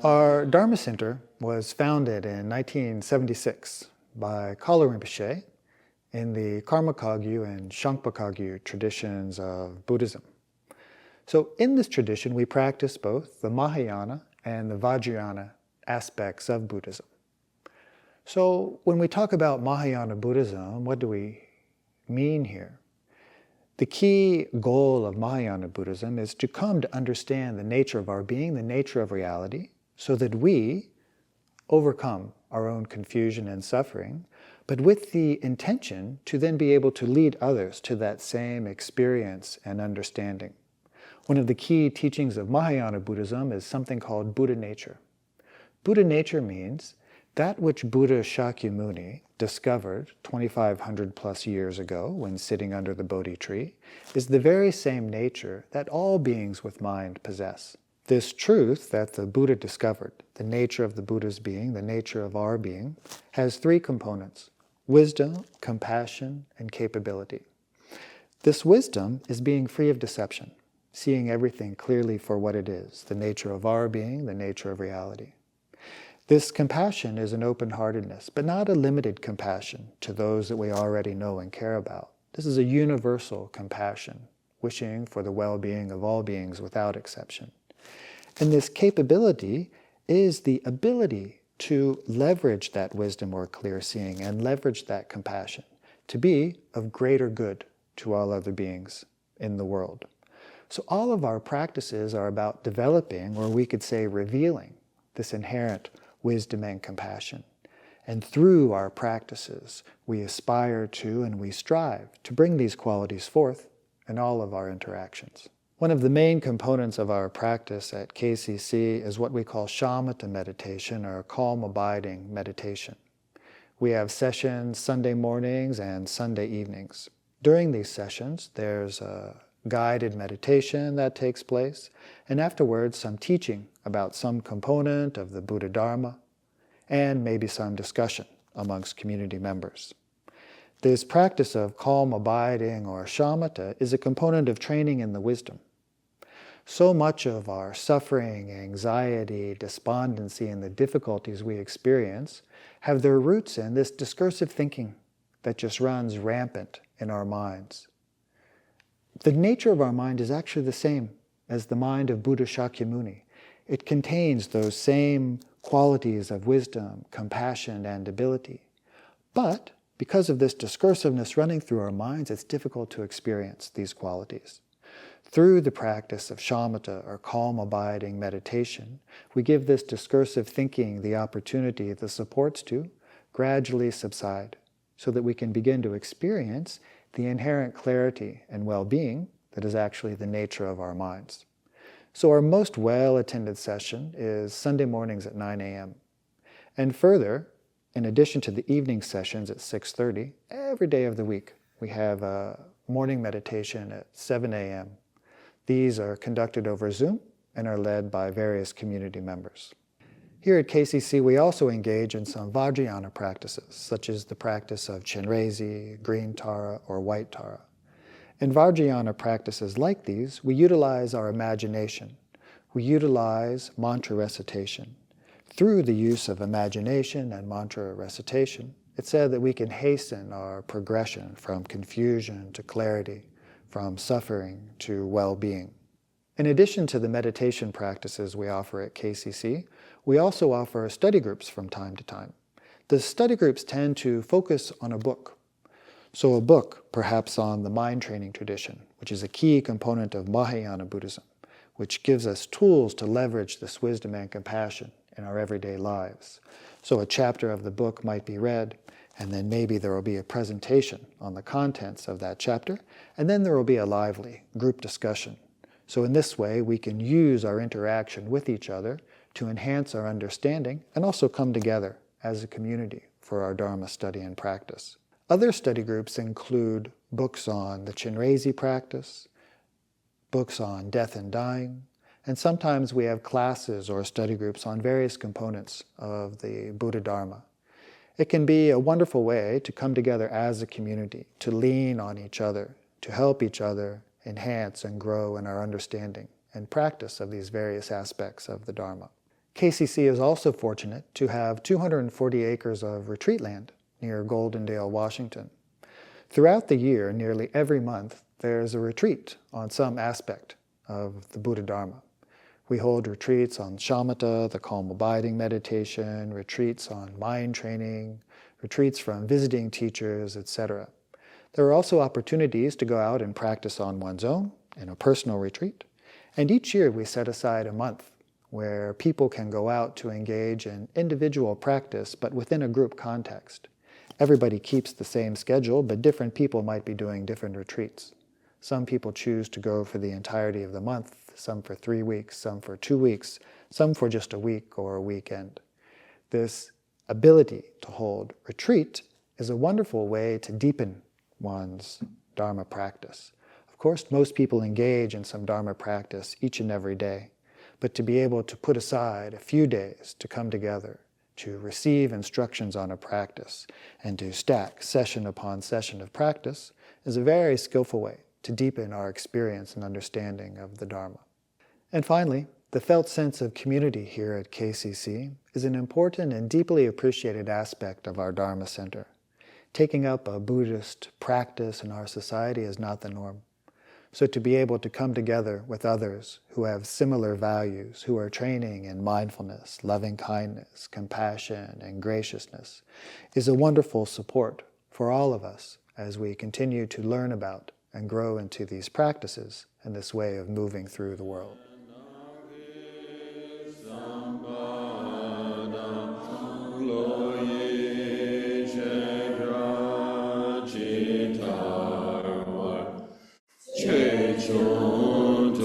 Our Dharma Center was founded in 1976 by Kala Rinpoche in the Karma Kagyu and Shangpa Kagyu traditions of Buddhism. So in this tradition, we practice both the Mahayana and the Vajrayana aspects of Buddhism. So when we talk about Mahayana Buddhism, what do we mean here? The key goal of Mahayana Buddhism is to come to understand the nature of our being, the nature of reality, so that we overcome our own confusion and suffering, but with the intention to then be able to lead others to that same experience and understanding. One of the key teachings of Mahayana Buddhism is something called Buddha nature. Buddha nature means that which Buddha Shakyamuni discovered 2,500 plus years ago when sitting under the Bodhi tree is the very same nature that all beings with mind possess. This truth that the Buddha discovered, the nature of the Buddha's being, the nature of our being, has three components: wisdom, compassion, and capability. This wisdom is being free of deception, seeing everything clearly for what it is, the nature of our being, the nature of reality. This compassion is an open-heartedness, but not a limited compassion to those that we already know and care about. This is a universal compassion, wishing for the well-being of all beings without exception. And this capability is the ability to leverage that wisdom or clear seeing and leverage that compassion to be of greater good to all other beings in the world. So all of our practices are about developing, or we could say revealing, this inherent wisdom and compassion. And through our practices, we aspire to and we strive to bring these qualities forth in all of our interactions. One of the main components of our practice at KCC is what we call Shamatha meditation, or calm abiding meditation. We have sessions Sunday mornings and Sunday evenings. During these sessions, there's a guided meditation that takes place, and afterwards some teaching about some component of the Buddha Dharma, and maybe some discussion amongst community members. This practice of calm abiding, or shamatha, is a component of training in the wisdom. So much of our suffering, anxiety, despondency, and the difficulties we experience have their roots in this discursive thinking that just runs rampant in our minds. The nature of our mind is actually the same as the mind of Buddha Shakyamuni. It contains those same qualities of wisdom, compassion, and ability. But because of this discursiveness running through our minds, it's difficult to experience these qualities. Through the practice of shamatha, or calm abiding meditation, we give this discursive thinking the opportunity, the supports to gradually subside, so that we can begin to experience the inherent clarity and well-being that is actually the nature of our minds. So our most well-attended session is Sunday mornings at 9 a.m. And further, in addition to the evening sessions at 6:30, every day of the week we have a morning meditation at 7 a.m. These are conducted over Zoom and are led by various community members. Here at KCC, we also engage in some Vajrayana practices, such as the practice of Chenrezi, green Tara, or white Tara. In Vajrayana practices like these, we utilize our imagination. We utilize mantra recitation. Through the use of imagination and mantra recitation, it's said that we can hasten our progression from confusion to clarity, from suffering to well-being. In addition to the meditation practices we offer at KCC, we also offer study groups from time to time. The study groups tend to focus on a book. So a book, perhaps on the mind training tradition, which is a key component of Mahayana Buddhism, which gives us tools to leverage this wisdom and compassion in our everyday lives. So a chapter of the book might be read, and then maybe there will be a presentation on the contents of that chapter, and then there will be a lively group discussion. So in this way, we can use our interaction with each other to enhance our understanding and also come together as a community for our Dharma study and practice. Other study groups include books on the Chenrezi practice, books on death and dying, and sometimes we have classes or study groups on various components of the Buddha Dharma. It can be a wonderful way to come together as a community, to lean on each other, to help each other enhance and grow in our understanding and practice of these various aspects of the Dharma. KCC is also fortunate to have 240 acres of retreat land near Goldendale, Washington. Throughout the year, nearly every month, there's a retreat on some aspect of the Buddha Dharma. We hold retreats on Shamatha, the calm abiding meditation, retreats on mind training, retreats from visiting teachers, etc. There are also opportunities to go out and practice on one's own in a personal retreat. And each year we set aside a month where people can go out to engage in individual practice, but within a group context. Everybody keeps the same schedule, but different people might be doing different retreats. Some people choose to go for the entirety of the month, some for 3 weeks, some for 2 weeks, some for just a week or a weekend. This ability to hold retreat is a wonderful way to deepen one's Dharma practice. Of course, most people engage in some Dharma practice each and every day, but to be able to put aside a few days to come together, to receive instructions on a practice, and to stack session upon session of practice is a very skillful way to deepen our experience and understanding of the Dharma. And finally, the felt sense of community here at KCC is an important and deeply appreciated aspect of our Dharma Center. Taking up a Buddhist practice in our society is not the norm. So to be able to come together with others who have similar values, who are training in mindfulness, loving kindness, compassion, and graciousness, is a wonderful support for all of us as we continue to learn about and grow into these practices and this way of moving through the world. Chun tu